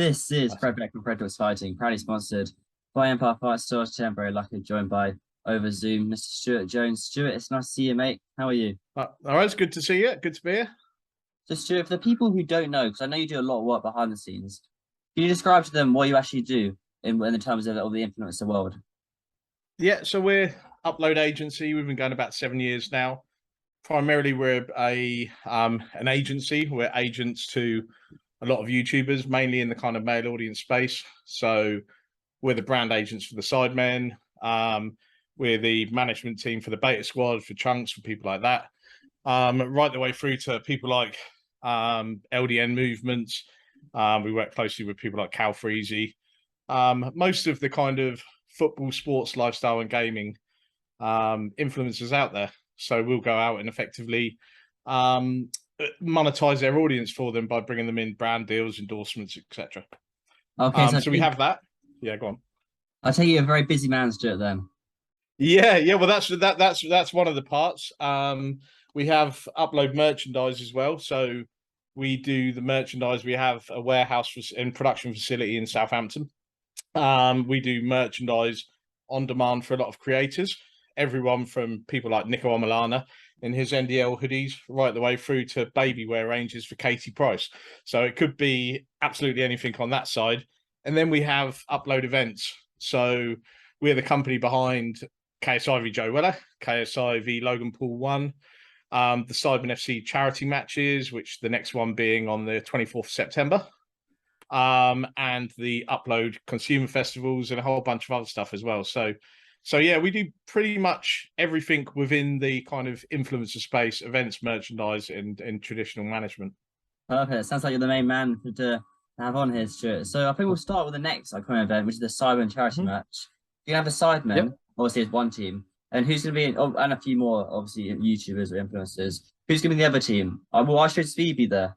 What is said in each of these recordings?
This is That's Fred Beck and Fred Fighting, proudly sponsored by Empire Fight Stores. Today I'm very lucky joined by over Zoom, Mr. Stuart Jones. Stuart, it's nice to see you, mate. How are you? all right. It's good to see you. Good to be here. So, Stuart, for the people who don't know, because I know you do a lot of work behind the scenes, can you describe to them what you actually do in the terms of all the influencer world? Yeah, so we're upload agency. We've been going about 7 years now. Primarily, we're an agency. We're agents to a lot of YouTubers, mainly in the kind of male audience space. So we're the brand agents for the Sidemen. We're the management team for the Beta Squad, for Chunks, for people like that. Right the way through to people like LDN movements. We work closely with people like Cal Freezy. Most of the kind of football, sports, lifestyle, and gaming influencers out there. So we'll go out and effectively monetize their audience for them by bringing them in brand deals, endorsements, etc. Okay, so So we have that. Yeah, go on. I take you a very busy man, Stuart, then. Yeah. Well, that's one of the parts. We have upload merchandise as well. So we do the merchandise. We have a warehouse and production facility in Southampton. We do merchandise on demand for a lot of creators. Everyone from people like Nico Amalana in his NDL hoodies, right the way through to baby wear ranges for Katie Price. So it could be absolutely anything on that side. And then we have upload events. So we're the company behind KSI v Joe Weller, KSI v Logan Paul 1, the Sidemen FC charity matches, which the next one being on the 24th of September, and the upload consumer festivals and a whole bunch of other stuff as well. So yeah, we do pretty much everything within the kind of influencer space, events, merchandise, and traditional management. Perfect. Sounds like you're the main man to have on here, Stuart. So I think we'll start with the next iconic event, which is the Sidemen charity match. You have the Sidemen, Yep. obviously, it's one team. And who's going to be, and a few more, obviously, YouTubers or influencers. Who's going to be the other team? Will I Show Speed be there?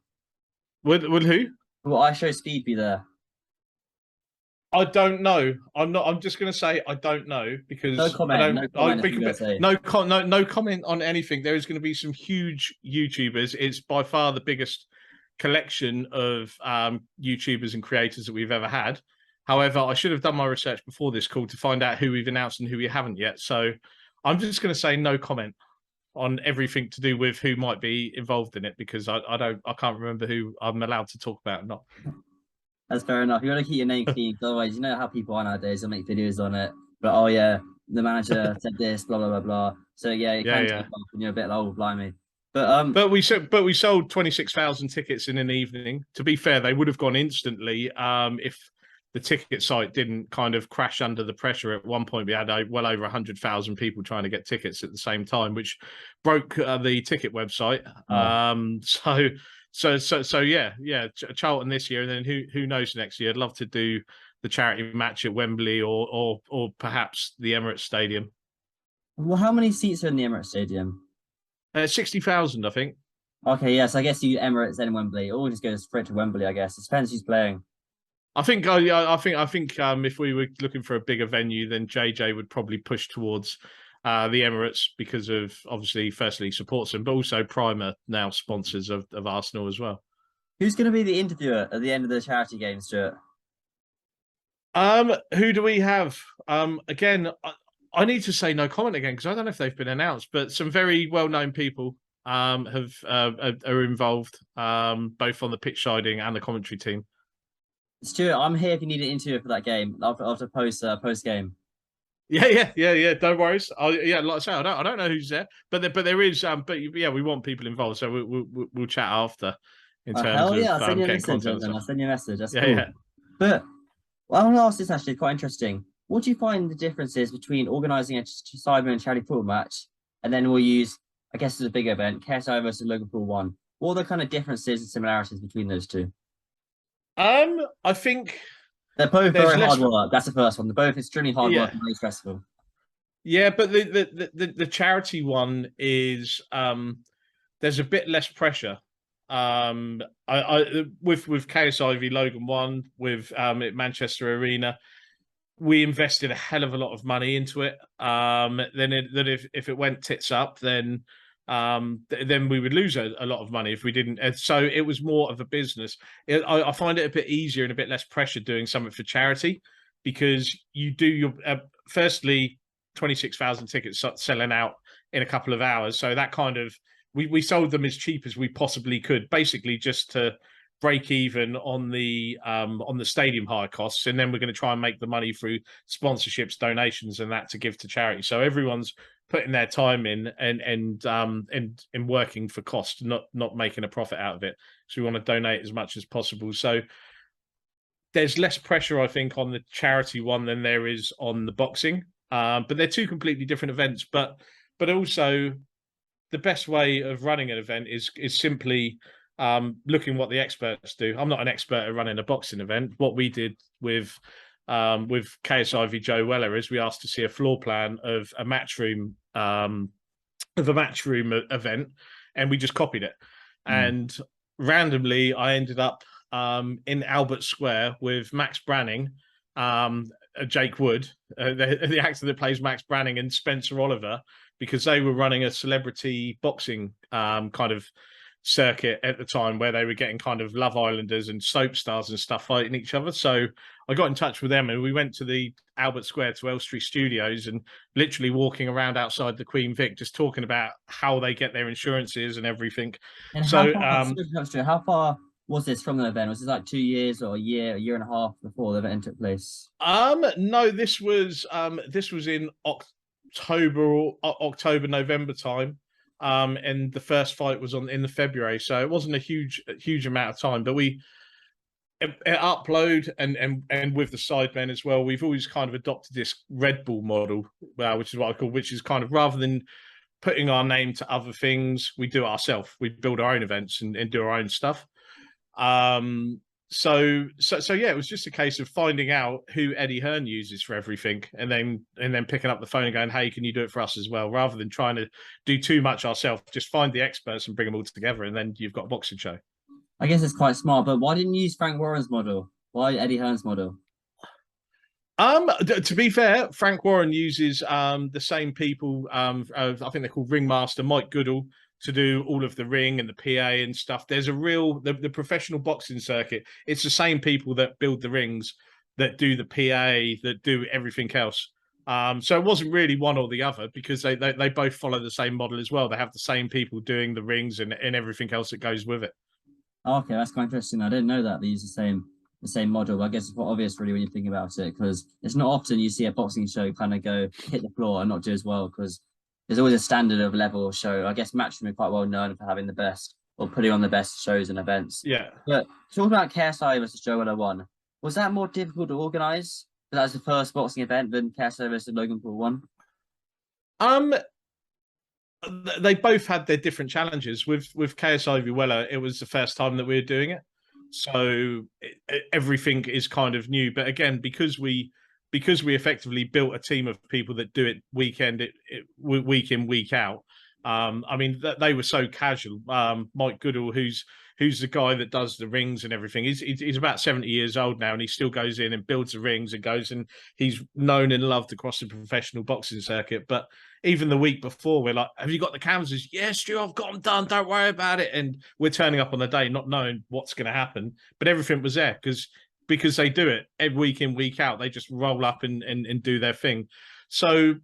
Will who? Will I Show Speed be there? I don't know. I'm not. I'm just going to say I don't know because No comment. I don't. No comment. No comment on anything. There is going to be some huge YouTubers. It's by far the biggest collection of YouTubers and creators that we've ever had. However, I should have done my research before this call to find out who we've announced and who we haven't yet. So I'm just going to say no comment on everything to do with who might be involved in it because I can't remember who I'm allowed to talk about or not. That's fair enough. You got to keep your name clean. Otherwise, you know how people are nowadays. They'll make videos on it. But oh yeah, the manager said this, blah blah blah blah. So yeah, you can take off when you're a bit like, oh blimey. But we sold 26,000 tickets in an evening. To be fair, they would have gone instantly if the ticket site didn't kind of crash under the pressure. At one point, we had well over 100,000 people trying to get tickets at the same time, which broke the ticket website. So yeah, Charlton this year, and then who knows next year. I'd love to do the charity match at Wembley or perhaps the Emirates Stadium. Well, how many seats are in the Emirates Stadium? 60,000, I think. Okay, yes, I guess you Emirates then Wembley, or just go straight to Wembley. I guess it depends who's playing. I think if we were looking for a bigger venue, then JJ would probably push towards the Emirates because of obviously, firstly, supports them, but also Prime are now sponsors of Arsenal as well. Who's going to be the interviewer at the end of the charity game, Stuart? Who do we have? Again, I need to say no comment again because I don't know if they've been announced, but some very well-known people are involved, both on the pitch siding and the commentary team. Stuart, I'm here if you need an interview for that game after post game. Yeah. Don't worry. Like I say, I don't know who's there, but there is. But yeah, we want people involved, so we'll chat after in terms hell yeah, of I'll send you a message. I'll send you a message. That's cool. Yeah. But I want to ask this actually quite interesting. What do you find the differences between organising a Sidemen charity football match and then we'll use, I guess, as a big event, KSI versus Logan Paul 1? What are the kind of differences and similarities between those two? I think they're both very hard work. That's the first one. They're both extremely hard work and very stressful. Yeah, but the charity one is there's a bit less pressure. With KSI v Logan 1 with at Manchester Arena, we invested a hell of a lot of money into it. Then if it went tits up, then then we would lose a lot of money if we didn't. And so it was more of a business. I find it a bit easier and a bit less pressure doing something for charity, because you do your firstly 26,000 tickets selling out in a couple of hours. So that kind of we sold them as cheap as we possibly could, basically just to break even on the stadium hire costs, and then we're going to try and make the money through sponsorships, donations, and that to give to charity. So everyone's putting their time in and working for cost, not making a profit out of it. So we want to donate as much as possible. So there's less pressure, I think, on the charity one than there is on the boxing. But they're two completely different events. But also, the best way of running an event is simply looking what the experts do. I'm not an expert at running a boxing event. What we did with KSI Joe Weller is we asked to see a floor plan of a matchroom event, and we just copied it. And randomly, I ended up in Albert Square with Max Branning, Jake Wood, the actor that plays Max Branning, and Spencer Oliver, because they were running a celebrity boxing kind of circuit at the time, where they were getting kind of Love Islanders and soap stars and stuff fighting each other. So I got in touch with them, and we went to the Albert Square to Elstree Studios, and literally walking around outside the Queen Vic, just talking about how they get their insurances and everything. And so how far was this from the event? Was it like 2 years or a year and a half before the event took place? No, this was in October, November time. And the first fight was in the February, so it wasn't a huge amount of time. But we at Upload and with the Sidemen as well, we've always kind of adopted this Red Bull model, which is what I call, which is kind of, rather than putting our name to other things, we do it ourselves. We build our own events and do our own stuff. So yeah, it was just a case of finding out who Eddie Hearn uses for everything, and then picking up the phone and going, "Hey, can you do it for us as well?" Rather than trying to do too much ourselves, just find the experts and bring them all together, and then you've got a boxing show. I guess it's quite smart, but why didn't you use Frank Warren's model? Why Eddie Hearn's model? To be fair, Frank Warren uses the same people. I think they're called Ringmaster, Mike Goodall, to do all of the ring and the PA and stuff. There's a real the professional boxing circuit. It's the same people that build the rings, that do the PA, that do everything else. So it wasn't really one or the other, because they both follow the same model as well. They have the same people doing the rings and everything else that goes with it. Okay, that's quite interesting. I didn't know that they use the same model. I guess it's quite obvious, really, when you think about it, because it's not often you see a boxing show kind of go hit the floor and not do as well, because there's always a standard of level show. I guess Matchroom are quite well known for having the best, or putting on the best shows and events. Yeah. But talking about KSI versus Joe Weller 1, was that more difficult to organise? That was the first boxing event than KSI versus Logan Paul 1? They both had their different challenges. With KSI Weller, it was the first time that we were doing it, so everything is kind of new. But again, because we effectively built a team of people that do it week in, week out. I mean, they were so casual. Mike Goodall, who's the guy that does the rings and everything, he's about 70 years old now, and he still goes in and builds the rings and goes, and he's known and loved across the professional boxing circuit. But even the week before, we're like, "Have you got the canvases?" "Yes, Stu, I've got them done. Don't worry about it." And we're turning up on the day, not knowing what's going to happen, but everything was there because they do it every week in, week out. They just roll up and do their thing. So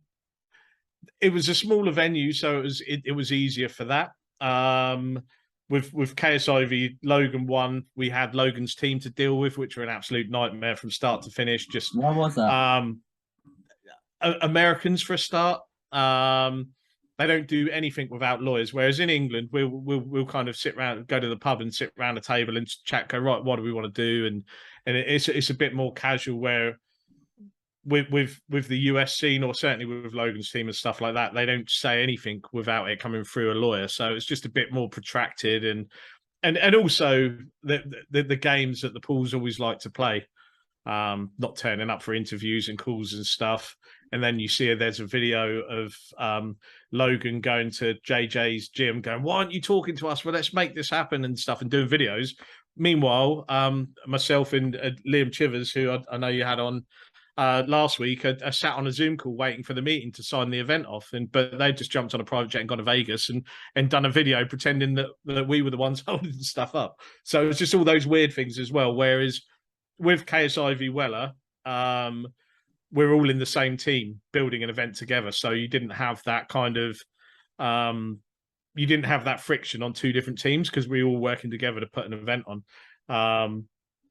it was a smaller venue, so it was easier for that. With KSIV Logan 1, we had Logan's team to deal with, which were an absolute nightmare from start to finish. Just what was that? Americans for a start. They don't do anything without lawyers. Whereas in England, we'll kind of sit around, go to the pub and sit around a table and chat. Go, right, what do we want to do? And it's a bit more casual. Where with the US scene, or certainly with Logan's team and stuff like that, they don't say anything without it coming through a lawyer. So it's just a bit more protracted, and also the games that the pools always like to play. Not turning up for interviews and calls and stuff. And then you see there's a video of Logan going to JJ's gym going, "Why aren't you talking to us? Well, let's make this happen," and stuff, and doing videos. Meanwhile, myself and Liam Chivers, who I know you had on, last week are sat on a Zoom call waiting for the meeting to sign the event off, but they just jumped on a private jet and gone to Vegas and done a video pretending that we were the ones holding the stuff up. So it's just all those weird things as well. Whereas with KSI v Weller, we're all in the same team building an event together. So you didn't have that kind of you didn't have that friction on two different teams because we were all working together to put an event on.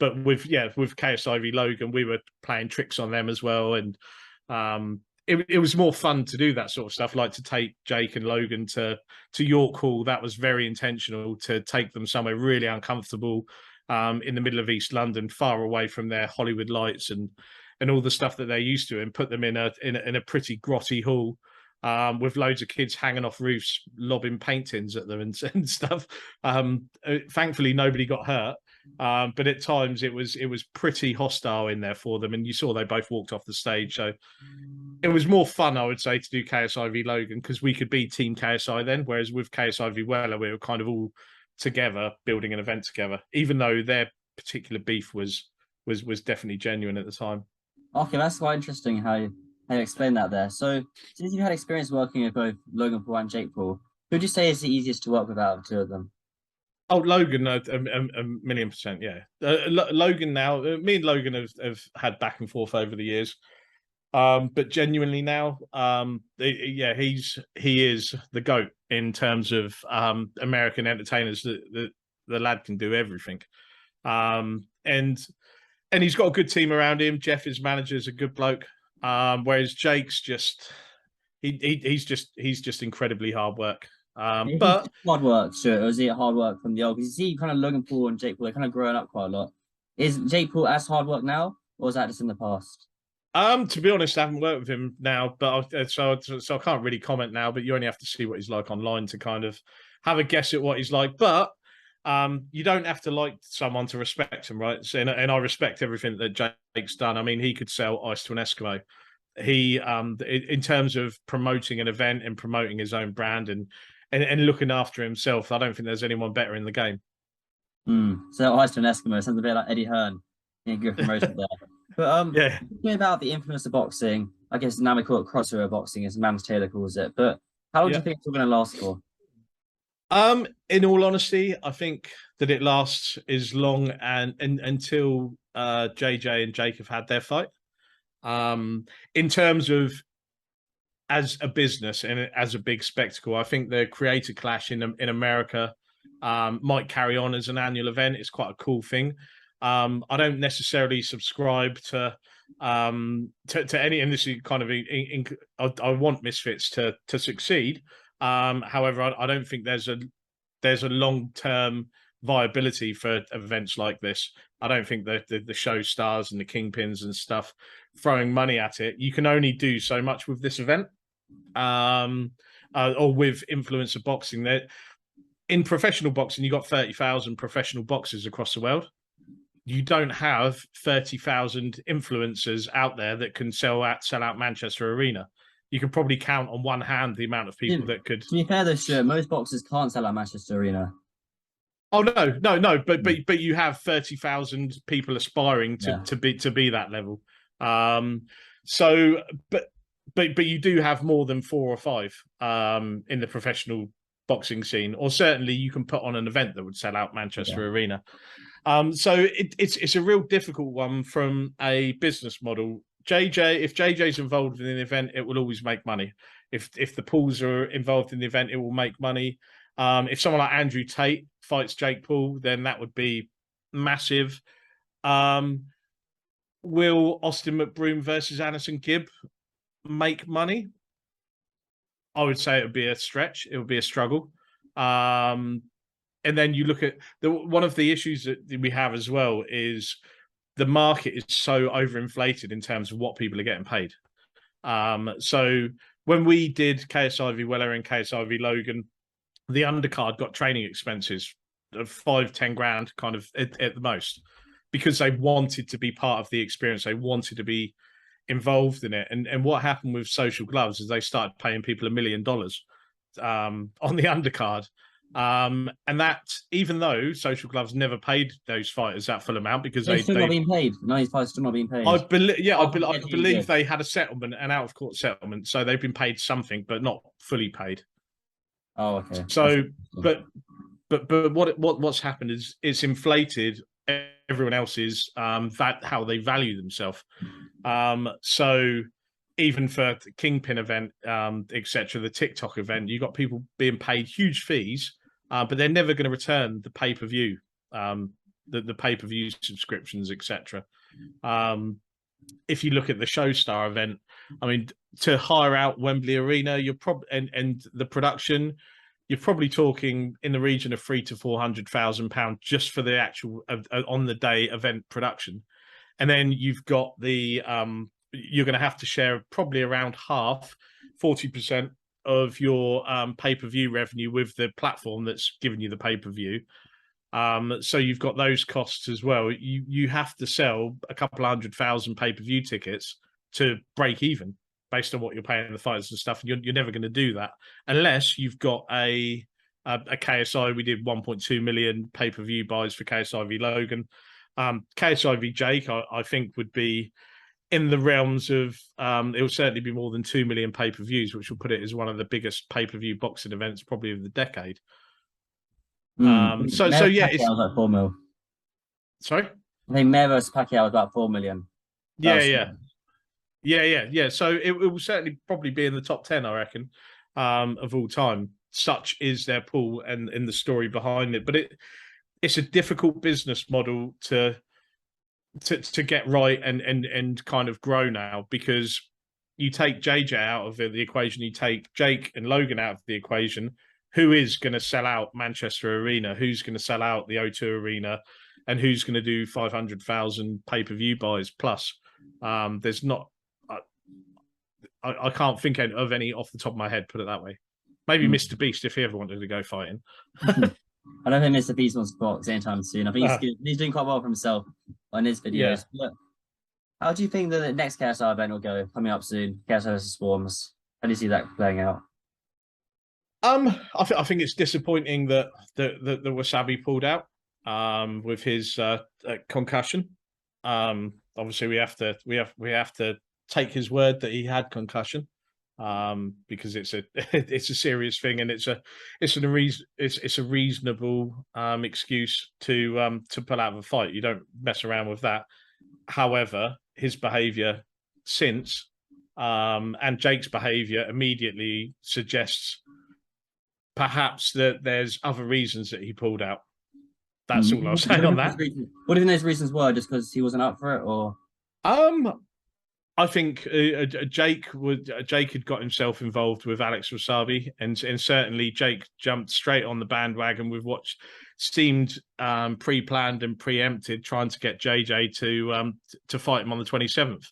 But with KSI v Logan, we were playing tricks on them as well, and it was more fun to do that sort of stuff, like to take Jake and Logan to York Hall. That was very intentional, to take them somewhere really uncomfortable in the middle of East London, far away from their Hollywood lights and all the stuff that they're used to, and put them in a pretty grotty hall with loads of kids hanging off roofs, lobbing paint tins at them and stuff. Thankfully, nobody got hurt. But at times it was pretty hostile in there for them, and you saw they both walked off the stage. So it was more fun, I would say, to do KSI v Logan because we could be Team KSI then, whereas with KSI v Weller, we were kind of all together building an event together, even though their particular beef was definitely genuine at the time. Okay, that's quite interesting how you explain that there. So since you've had experience working with both Logan Paul and Jake Paul, who would you say is the easiest to work with out of the two of them? Oh, Logan, a million percent, yeah. Logan now, me and Logan have had back and forth over the years, but genuinely now, he is the GOAT in terms of American entertainers. The lad can do everything, and he's got a good team around him. Jeff, his manager, is a good bloke, whereas Jake's just he's just incredibly hard work. But hard work, sure. Or is it hard work from the old? Because you see, kind of Logan Paul and Jake Paul, they're kind of growing up quite a lot. Is Jake Paul as hard work now, or is that just in the past? To be honest, I haven't worked with him now, but so I can't really comment now. But you only have to see what he's like online to kind of have a guess at what he's like. But you don't have to like someone to respect him, right? So, and I respect everything that Jake's done. I mean, he could sell ice to an Eskimo. He, in terms of promoting an event and promoting his own brand and looking after himself, I don't think there's anyone better in the game. So ice to an Eskimo sounds a bit like Eddie Hearn. Good promotion there. But yeah, talking about the influence of boxing, I guess now we call it crossover boxing, as Mams Taylor calls it. But how long do you think it's all going to last for? In all honesty, I think that it lasts as long and until JJ and Jake have had their fight. In terms of as a business and as a big spectacle, I think the Creator Clash in America might carry on as an annual event. It's quite a cool thing. I don't necessarily subscribe to any, and this is kind of I want Misfits to succeed. However, I don't think there's a long-term viability for events like this. I don't think the show stars and the kingpins and stuff throwing money at it. You can only do so much with this event, or with influencer boxing. That in professional boxing, you got 30,000 professional boxers across the world. You don't have 30,000 influencers out there that can sell out Manchester Arena. You can probably count on one hand the amount of people that could. To be fair, though, sure, most boxers can't sell out Manchester Arena. Oh no! But you have 30,000 people aspiring to be that level. So, but you do have more than 4 or 5 in the professional boxing scene, or certainly you can put on an event that would sell out Manchester Arena. So it's a real difficult one from a business model. If JJ's involved in an event, it will always make money. If the Pauls are involved in the event, it will make money. If someone like Andrew Tate fights Jake Paul, then that would be massive. Will Austin McBroom versus Anderson Gibb make money? I would say it would be a stretch. It would be a struggle. And then you look at one of the issues that we have as well is the market is so overinflated in terms of what people are getting paid. So when we did KSI v Weller and KSI v Logan, the undercard got training expenses of 5-10 grand kind of at the most, because they wanted to be part of the experience. They wanted to be involved in it. And what happened with Social Gloves is they started paying people $1 million on the undercard. And that, even though Social Gloves never paid those fighters that full amount because They're still not being paid. No, these fighters still not being paid. I believe, yeah, I Getting believe injured. they had a settlement, an out of court settlement, so they've been paid something, but not fully paid. Oh, okay. So, but what's happened is it's inflated everyone else's how they value themselves. So even for the Kingpin event, etc., the TikTok event, you got people being paid huge fees, but they're never going to return the pay-per-view, the pay-per-view subscriptions, etc. If you look at the Showstar event, I mean, to hire out Wembley Arena, you're probably and the production, you're probably talking in the region of £300,000 to £400,000 just for the actual on the day event production, and then you've got the you're going to have to share probably around half, 40% of your pay-per-view revenue with the platform that's giving you the pay-per-view. So you've got those costs as well. You have to sell a couple of 100,000 pay-per-view tickets to break even based on what you're paying the fighters and stuff. And you're never going to do that unless you've got a KSI. We did 1.2 million pay-per-view buys for KSI v Logan. KSI v Jake, I think, would be in the realms of it will certainly be more than 2 million pay-per-views, which will put it as one of the biggest pay-per-view boxing events probably of the decade. So yeah, it's like 4 mil. Sorry, I think Mayweather vs Pacquiao was about 4 million. Yeah. So it will certainly probably be in the top 10, I reckon, of all time. Such is their pool and the story behind it. But it's a difficult business model to get right and kind of grow now, because you take JJ out of the equation, you take Jake and Logan out of the equation. Who is going to sell out Manchester Arena? Who's going to sell out the O2 Arena? And who's going to do 500,000 pay-per-view buys plus? There's not. I can't think of any off the top of my head. Put it that way. Maybe Mr. Beast if he ever wanted to go fighting. I don't think Mr. Beast wants to box anytime soon. I think he's doing quite well for himself on his videos. Yeah. But how do you think that the next KSI event will go coming up soon? KSI versus Swarms. How do you see that playing out? I think it's disappointing that the Wasabi pulled out with his concussion. Obviously, we have to take his word that he had concussion, because it's a serious thing, and it's a reasonable excuse to pull out of a fight. You don't mess around with that. However, his behaviour since and Jake's behaviour immediately suggests perhaps that there's other reasons that he pulled out. That's all I'll say on that. What do you think those reasons were? Just because he wasn't up for it, or? I think Jake had got himself involved with Alex Wasabi, and certainly Jake jumped straight on the bandwagon with what seemed pre-planned and preempted, trying to get JJ to fight him on the 27th.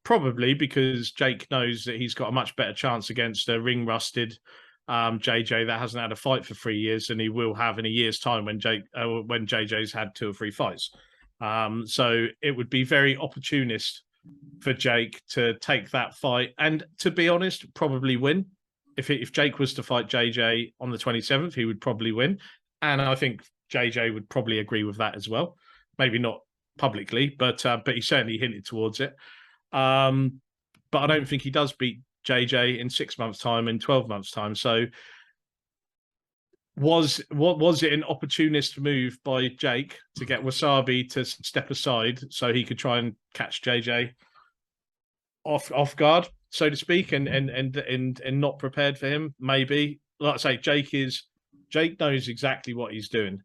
Probably because Jake knows that he's got a much better chance against a ring-rusted JJ that hasn't had a fight for 3 years than he will have in a year's time when JJ's had 2 or 3 fights. So it would be very opportunist for Jake to take that fight, and to be honest, probably win. If Jake was to fight JJ on the 27th, he would probably win, and I think JJ would probably agree with that as well. Maybe not publicly, but he certainly hinted towards it. But I don't think he does beat JJ in 6 months' time, in 12 months' time. So was it an opportunist move by Jake to get Wasabi to step aside so he could try and catch JJ off guard, so to speak, and not prepared for him? Maybe. Like I say, Jake knows exactly what he's doing,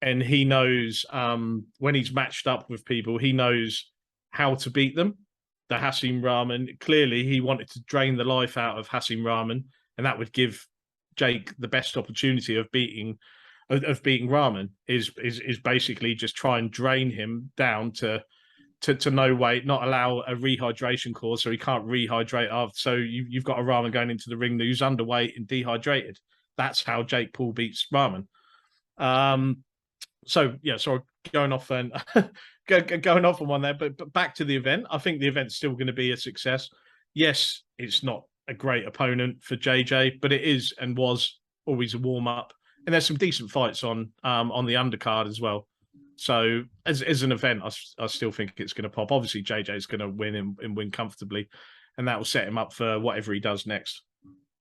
and he knows when he's matched up with people, he knows how to beat them. The Hasim Rahman, clearly he wanted to drain the life out of Hasim Rahman, and that would give Jake the best opportunity of beating Rahman is basically just try and drain him down to no weight, not allow a rehydration course so he can't rehydrate after. So you've got a Rahman going into the ring who's underweight and dehydrated. That's how Jake Paul beats Rahman. So going off and going off on one there, but back to the event. I think the event's still going to be a success. Yes, it's not a great opponent for JJ, but it is and was always a warm up and there's some decent fights on the undercard as well. So as an event, I still think it's going to pop. Obviously, JJ's going to win and win comfortably, and that will set him up for whatever he does next.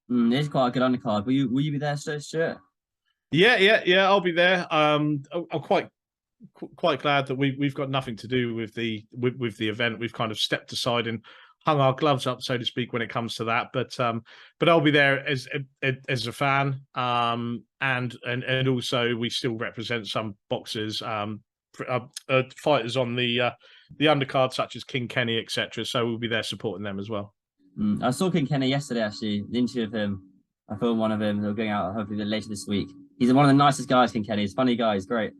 It's quite a good undercard. Will you be there, Stuart? Yeah. I'll be there. I'm quite glad that we've got nothing to do with the event. We've kind of stepped aside and hung our gloves up, so to speak, when it comes to that. But I'll be there as a fan, and also we still represent some boxers, fighters on the undercard, such as King Kenny, etc. So we'll be there supporting them as well. I saw King Kenny yesterday, actually, the interview of him. I filmed one of him. They're going out hopefully later this week. He's one of the nicest guys, King Kenny. He's a funny guy. He's great.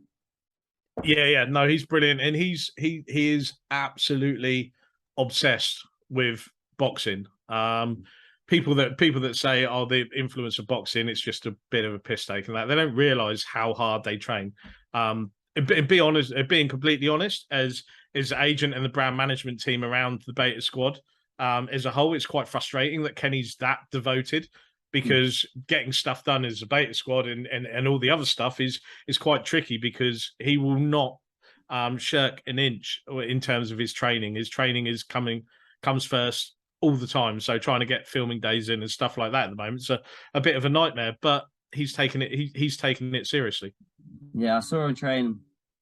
Yeah. No, he's brilliant, and he is absolutely obsessed with boxing. People that say, "Oh, the influence of boxing, it's just a bit of a piss take," and that they don't realize how hard they train. Being completely honest, as agent and the brand management team around the Beta Squad as a whole, it's quite frustrating that Kenny's that devoted, because getting stuff done as a Beta Squad and all the other stuff is quite tricky, because he will not shirk an inch in terms of his training. His training comes first all the time. So trying to get filming days in and stuff like that at the moment, it's a bit of a nightmare, but he's taken it seriously. Yeah, I saw him train.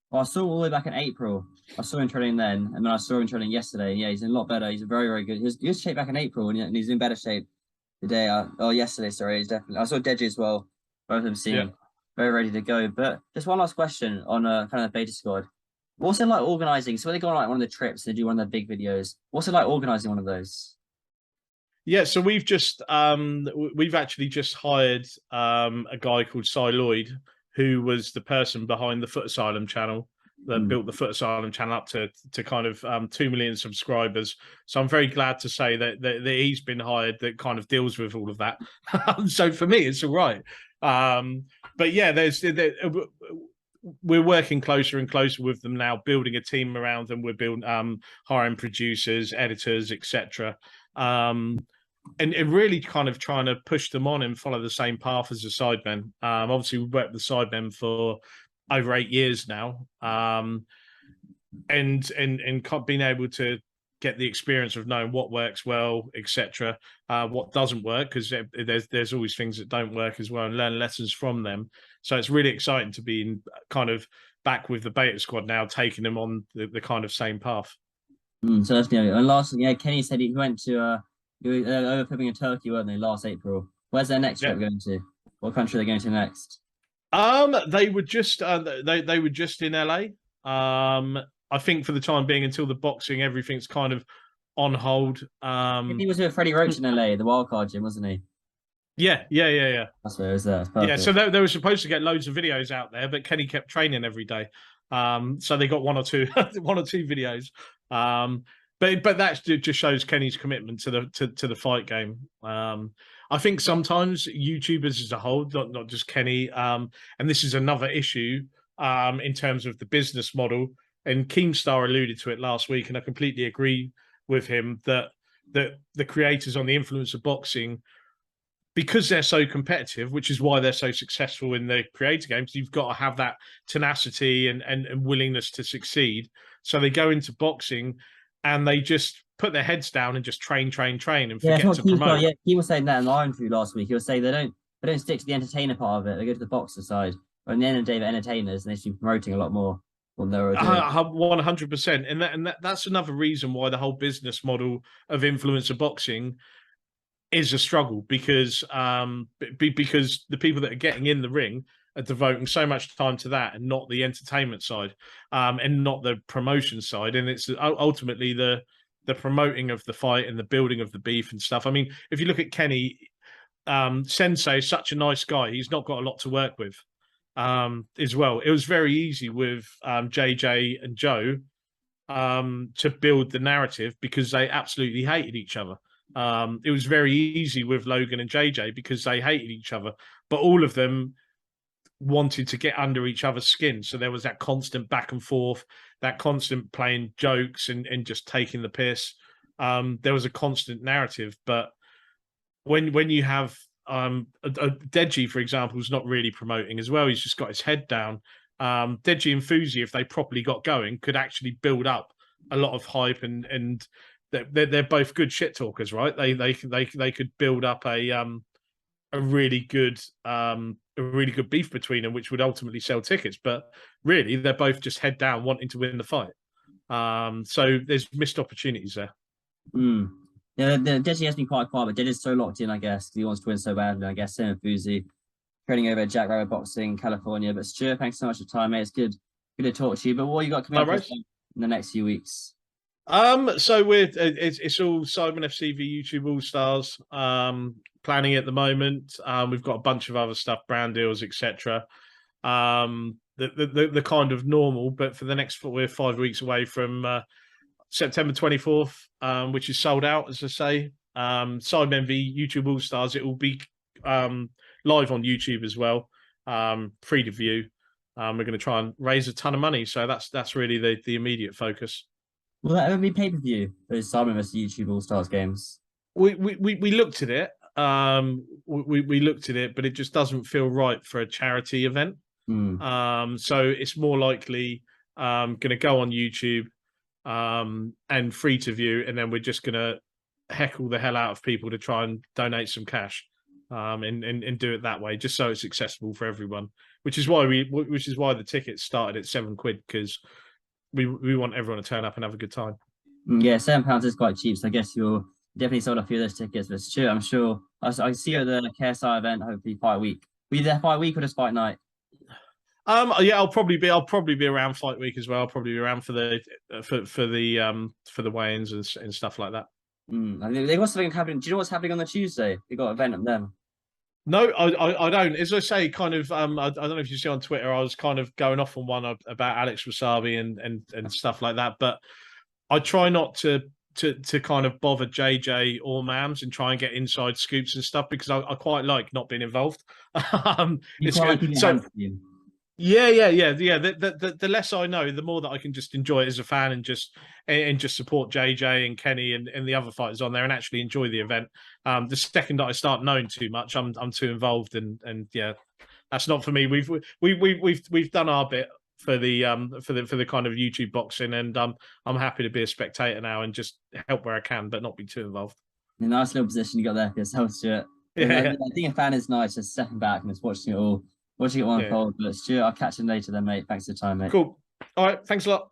Well, I saw all the way back in April. I saw him training then, and then I saw him training yesterday. Yeah, he's in a lot better. He's very, very good. He was shaped back in April, and he's in better shape today. Yesterday, sorry. He's definitely. I saw Deji as well. Both of them seem very ready to go. But just one last question on kind of the Beta Squad. What's it like organizing? So when they go on like one of the trips, they do one of the big videos. What's it like organizing one of those? Yeah, so we've actually just hired a guy called Cy Lloyd, who was the person behind the Foot Asylum channel that built the Foot Asylum channel up to kind of 2 million subscribers. So I'm very glad to say that he's been hired, that kind of deals with all of that. So for me, it's all right. But yeah, we're working closer and closer with them now, building a team around them. We're building hiring producers, editors, etc. And really kind of trying to push them on and follow the same path as the Sidemen. Obviously, we've worked with the Sidemen for over 8 years now, and being able to get the experience of knowing what works well, etc., what doesn't work, because there's always things that don't work as well, and learn lessons from them. So it's really exciting to be kind of back with the Beta Squad now, taking them on the kind of same path. So definitely. And last, Kenny said he went to they were filming in Turkey, weren't they, last April? Where's their next trip going to? What country are they going to next? They were just they were just in LA. I think for the time being, until the boxing, everything's kind of on hold. He was with Freddie Roach in LA, the wildcard gym, wasn't he? Yeah. That's where it was there. Yeah, so they were supposed to get loads of videos out there, but Kenny kept training every day. So they got one or two videos. But that just shows Kenny's commitment to the fight game. I think sometimes YouTubers as a whole, not just Kenny, and this is another issue in terms of the business model. And Keemstar alluded to it last week, and I completely agree with him that the creators on the influence of boxing, because they're so competitive, which is why they're so successful in the creator games, you've got to have that tenacity and willingness to succeed. So they go into boxing and they just put their heads down and just train and forget to promote. Yeah, he was saying that in the Iron Food last week. He was saying they don't stick to the entertainer part of it. They go to the boxer side. But at the end of the day, they're entertainers, and they should be promoting a lot more than they were doing. 100%. And that's another reason why the whole business model of influencer boxing is a struggle, because the people that are getting in the ring are devoting so much time to that and not the entertainment side, and not the promotion side. And it's ultimately the promoting of the fight and the building of the beef and stuff. I mean, if you look at Kenny, Sensei is such a nice guy. He's not got a lot to work with as well. It was very easy with JJ and Joe to build the narrative, because they absolutely hated each other. It was very easy with Logan and JJ because they hated each other, but all of them wanted to get under each other's skin. So there was that constant back and forth, that constant playing jokes and just taking the piss. There was a constant narrative. But when you have Deji, for example, is not really promoting as well. He's just got his head down. Deji and Fuzi, if they properly got going, could actually build up a lot of hype, and they're both good shit talkers, right? They could build up a really good beef between them, which would ultimately sell tickets. But really, they're both just head down, wanting to win the fight. So there's missed opportunities there. Yeah, Deji has been quite quiet, but Deji's so locked in, I guess, because he wants to win so badly. I guess same with Fuzi, training over at Jack Rabbit Boxing, California. But Stuart, thanks so much for your time, mate. It's good to talk to you. But what you got coming up in the next few weeks? So it's all Simon FCV YouTube All Stars planning at the moment. We've got a bunch of other stuff, brand deals, etc. The kind of normal, but for the next, we're 5 weeks away from September 24th, which is sold out, as I say. Simon MV YouTube All Stars. It will be live on YouTube as well, free to view. We're going to try and raise a ton of money, so that's really the immediate focus. Will that ever be pay-per-view? Those Simon vs YouTube All Stars games. We looked at it. We looked at it, but it just doesn't feel right for a charity event. So it's more likely going to go on YouTube and free to view, and then we're just going to heckle the hell out of people to try and donate some cash, and do it that way, just so it's accessible for everyone. Which is why the tickets started at £7, because we want everyone to turn up and have a good time. Yeah, £7 is quite cheap, so I guess you'll definitely sold a few of those tickets. But Stuart, I'm sure I see you at the KSI event, hopefully fight week. Were you there fight week or just fight night? Yeah, I'll probably be around fight week as well. I'll probably be around for the weigh-ins and stuff like that. They got something happening. Do you know what's happening on the Tuesday? They got an event at them. No, I don't. As I say, kind of. I don't know if you see on Twitter, I was kind of going off on one about Alex Wasabi and stuff like that. But I try not to kind of bother JJ or Mams and try and get inside scoops and stuff, because I quite like not being involved. It's good. So yeah. The less I know, the more that I can just enjoy it as a fan and just support JJ and Kenny and the other fighters on there and actually enjoy the event. The second that I start knowing too much, I'm too involved, and yeah, that's not for me. We've done our bit for the kind of YouTube boxing, and I'm happy to be a spectator now and just help where I can, but not be too involved. A nice little position you got there for yourself, Stuart. I think a fan is nice, just stepping back and just watching it all unfold. But Stuart, I'll catch you later then, mate. Thanks for the time, mate. Cool. All right. Thanks a lot.